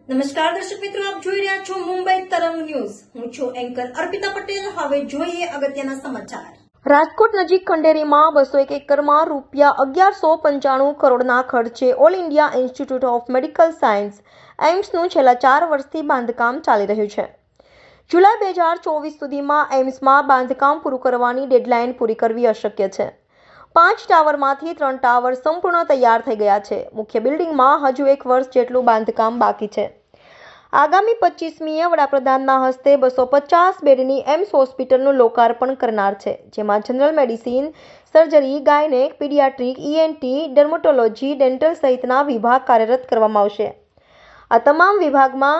નમસ્કાર દર્શક મિત્રો, આપ જોઈ રહ્યા છો મુંબઈ તરંગ ન્યૂઝ. હું છું એન્કર અર્પિતા પટેલ. હવે જોઈએ અગત્યના સમાચાર. રાજકોટ નજીક ખંડેરીમાં 201 એકરમાં ₹1195 કરોડના ખર્ચે All India Institute of Medical Science એમ્સનું છેલ્લા 4 વર્ષથી બાંધકામ ચાલી રહ્યું છે. જુલાઈ 2024 સુધીમાં એમ્સમાં બાંધકામ પૂરું કરવાની ડેડલાઇન પૂરી કરવી અશક્ય છે. 5 ટાવરમાંથી 3 ટાવર સંપૂર્ણ તૈયાર થઈ ગયા છે. મુખ્ય બિલ્ડિંગમાં હજુ 1 વર્ષ જેટલું બાંધકામ બાકી છે. આગામી 25મીએ વડાપ્રધાનના હસ્તે 250 બેડની એમ્સ હોસ્પિટલનું લોકાર્પણ કરનાર છે, જેમાં general medicine, surgery, gynaec, paediatric, ENT, dermatology, dental સહિતના વિભાગ કાર્યરત કરવામાં આવશે. આ તમામ વિભાગમાં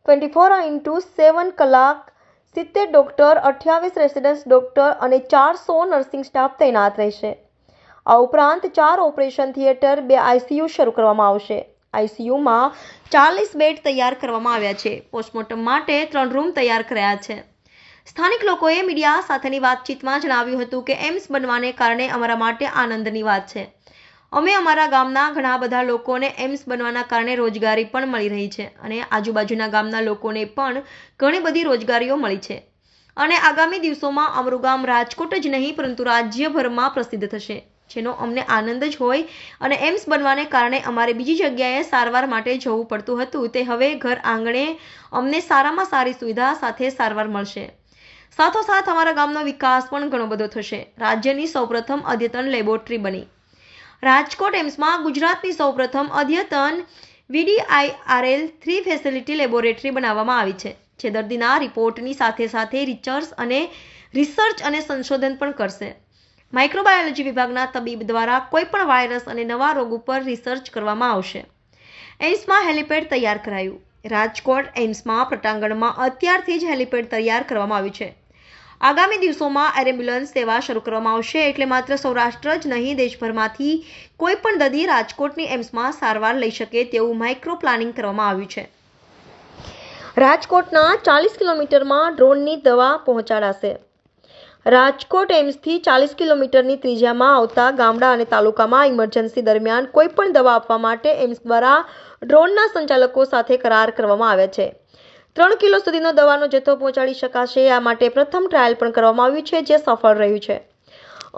24x7 કલાક 70 ડોક્ટર, 28 રેસિડેન્સ ડોક્ટર અને 400 નર્સિંગ સ્ટાફ તૈનાત રહેશે. આ ઉપરાંત 4 ઓપરેશન થિયેટર, 2 ICU શરૂ કરવામાં આવશે. ICUમાં 40 બેડ તૈયાર કરવામાં આવ્યા છે. પોસ્ટમોર્ટમ માટે 3 રૂમ તૈયાર કરાયા છે. સ્થાનિક લોકોએ મીડિયા સાથેની વાતચીતમાં જણાવ્યું હતું કે એમ્સ બનવાને કારણે અમારા માટે આનંદની વાત છે. અમે અમારા ગામના ઘણા બધા લોકોને એમ્સ બનવાના કારણે રોજગારી પણ મળી રહી છે અને આજુબાજુના ગામના લોકોને પણ ઘણી બધી રોજગારીઓ મળી છે અને આગામી દિવસોમાં અમારું ગામ રાજકોટ જ નહીં પરંતુ રાજ્યભરમાં પ્રસિદ્ધ થશે, જેનો અમને આનંદ જ હોય. અને એમ્સ બનવાને કારણે અમારે બીજી જગ્યાએ સારવાર માટે જવું પડતું હતું, તે હવે ઘર આંગણે અમને સારામાં સારી સુવિધા સાથે સારવાર મળશે. સાથોસાથ અમારા ગામનો વિકાસ પણ ઘણો બધો થશે. રાજ્યની સૌપ્રથમ અદ્યતન લેબોરેટરી બની. રાજકોટ એમ્સમાં ગુજરાતની સૌપ્રથમ અદ્યતન VDIRL 3 ફેસિલિટી લેબોરેટરી બનાવવામાં આવી છે, જે દર્દીના રિપોર્ટની સાથે સાથે રિસર્ચ અને સંશોધન પણ કરશે. માઇક્રોબાયોલોજી વિભાગના તબીબ દ્વારા કોઈપણ વાયરસ અને નવા રોગ ઉપર રિસર્ચ કરવામાં આવશે. એમ્સમાં હેલિપેડ તૈયાર કરાયું. રાજકોટ એમ્સમાં પટાંગણમાં અત્યારથી જ હેલિપેડ તૈયાર કરવામાં આવ્યું છે. આગામી દિવસોમાં એમ્બ્યુલન્સ સેવા શરૂ કરવામાં આવશે, એટલે માત્ર સૌરાષ્ટ્ર જ નહીં, દેશભરમાંથી કોઈ પણ દર્દી રાજકોટની એમ્સમાં સારવાર લઈ શકે તેવું માઇક્રો પ્લાનિંગ કરવામાં આવ્યું છે. રાજકોટના 40 કિલોમીટરમાં ડ્રોનની દવા પહોંચાડાશે. રાજકોટ એમ્સથી 40 કિલોમીટરની ત્રિજ્યામાં આવતા ગામડા અને તાલુકામાં ઇમરજન્સી દરમિયાન કોઈપણ દવા આપવા માટે એમ્સ દ્વારા ડ્રોનના સંચાલકો સાથે કરાર કરવામાં આવ્યા છે. 3 કિલો સુધીનો દવાનો જથ્થો પહોંચાડી શકાશે. આ માટે પ્રથમ ટ્રાયલ પણ કરવામાં આવ્યું છે, જે સફળ રહ્યું છે.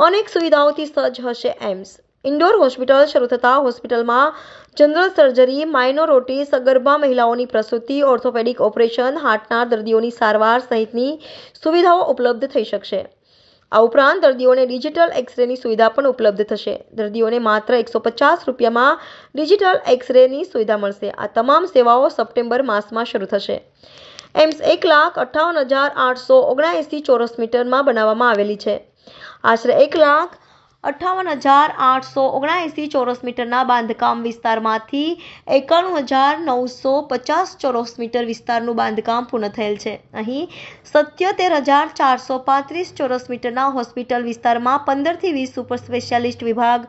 અનેક સુવિધાઓથી સજ્જ હશે એમ્સ. ઇન્ડોર હોસ્પિટલ શરૂ થતાં હોસ્પિટલમાં જનરલ સર્જરી, માઇનોરોટી, સગર્ભા મહિલાઓની પ્રસૂતિ, ઓર્થોપેડિક ઓપરેશન, હાર્ટના દર્દીઓની સારવાર સહિતની સુવિધાઓ ઉપલબ્ધ થઈ શકશે. આ ઉપરાંત દર્દીઓને ડિજિટલ એક્સ-રેની સુવિધા પણ ઉપલબ્ધ થશે. દર્દીઓને માત્ર ₹150માં ડિજિટલ એક્સ-રેની સુવિધા મળશે. આ તમામ સેવાઓ સપ્ટેમ્બર માસમાં શરૂ થશે. એમ્સ 1,58,879 ચોરસ મીટરમાં બનાવવામાં આવેલી છે. આશરે 1,58,879 ચોરસ મીટરના બાંધકામ વિસ્તારમાંથી 91,950 ચોરસ મીટર વિસ્તારનું બાંધકામ પૂર્ણ થયેલ છે. અહીં 77,435 ચોરસ મીટરના હોસ્પિટલ વિસ્તારમાં 15 થી 20 સુપર સ્પેશિયાલિસ્ટ વિભાગ,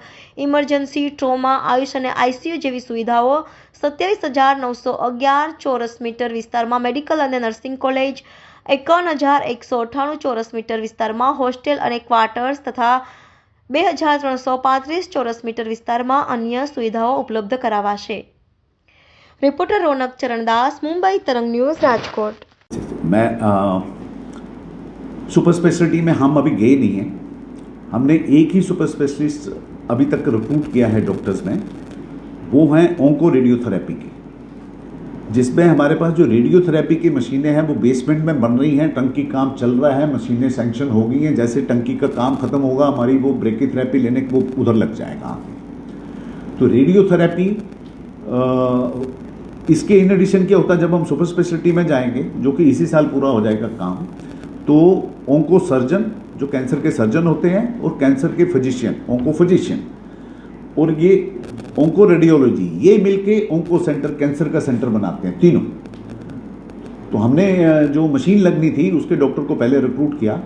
ઇમરજન્સી, ટ્રોમા, આયુષ અને ICU જેવી સુવિધાઓ, 27,911 ચોરસ મીટર વિસ્તારમાં મેડિકલ અને નર્સિંગ કોલેજ, 51,198 ચોરસ મીટર વિસ્તારમાં હોસ્ટેલ અને ક્વાર્ટર્સ તથા 2,335 ચોરસ મીટર વિસ્તારમાં અન્ય સુવિધાઓ ઉપલબ્ધ કરાવાશે. रिपोर्टर रौनक चरणदास, मुंबई तरंग न्यूज़, राजकोट. मैं सुपर स्पेशलिटी में हम अभी गए नहीं हैं. हमने एक ही सुपर स्पेशलिस्ट अभी तक रिक्रूट किया है डॉक्टर्स में, वो हैं ऑन्को रेडियोथेरेपी की, जिसमें हमारे पास जो रेडियोथेरेपी की मशीनें हैं वो बेसमेंट में बन रही हैं. टंकी काम चल रहा है, मशीनें सैंक्शन हो गई हैं. जैसे टंकी का काम खत्म होगा हमारी वो ब्रेकीथेरेपी लेने वो उधर लग जाएगा. तो रेडियोथेरेपी इसके इन एडिशन क्या होता है, जब हम सुपर स्पेशलिटी में जाएंगे जो कि इसी साल पूरा हो जाएगा काम, तो ऑन्को सर्जन जो कैंसर के सर्जन होते हैं और कैंसर के फिजिशियन, ऑन्को फिजिशियन, और ये ऑन्को रेडियोलॉजी, ये मिलके ऑन्को सेंटर, कैंसर का सेंटर बनाते हैं तीनों. तो हमने जो मशीन लगनी थी उसके डॉक्टर को पहले रिक्रूट किया,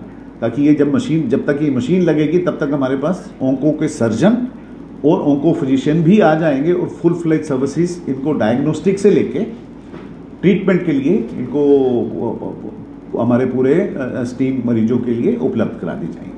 ताकि ये जब तक ये मशीन लगेगी तब तक हमारे पास ऑन्को के सर्जन और ऑन्को फिजिशियन भी आ जाएंगे और फुल फ्लेज सर्विसेज इनको डायग्नोस्टिक से लेके ट्रीटमेंट के लिए इनको हमारे पूरे स्टीम मरीजों के लिए उपलब्ध करा दी जाएंगी.